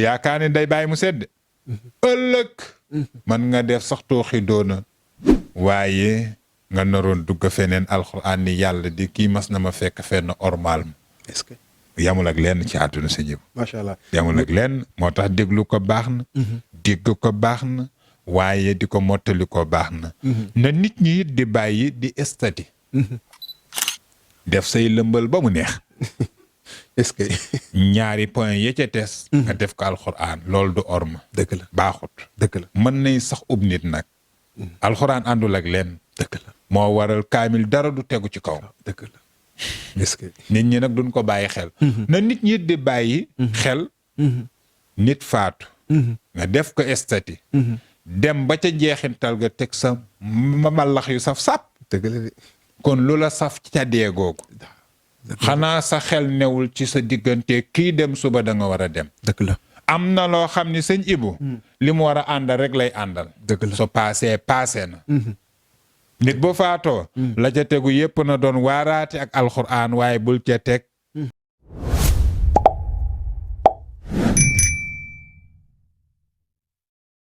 yaakaar ne day bàyyi mu sedd ëllëg man nga def sax tooxi doona waaye nga naroon dugg feneen alxuraan ni yàlla di kii mas na ma fekk fenn ormal ma est-ce que yamul ak lenn ci àdduna sa ñëpp macha allah yamul ak lenn moo tax déglu ko baax na dégg ko baax na waaye di ko mottali ko baax na na nit ñi it di bàyyi di estati def say lëmbal ba mu neex est-ce que ñaari point ya ca tes nga def ko alxuraan loolu du orma dëgg la baaxut dëgg la mën nay sax ub nit nag alxuraan àndul ak leen dëgg la moo waral kaamil dara du tegu ci kaw dëgg la est-ce que nit ñi nag duñ ko bàyyi xel na nit ñi di bàyyi xel nit faatu nga def ko estati dem ba ca jeexintal ga teg sa malax yu saf sàpp dëgg la de kon lu la saf ca dee googu xanaa sa xel newul ci sa diggante kii dem suba da nga war a dem dëgg la am na loo xam ni sëñ Ibu li mu war a àndal rek lay àndal dëgg la so paasee paase na nit bu faatoo la ca tegu yépp na doon waaraate ak alxuraan waaye bul ca teg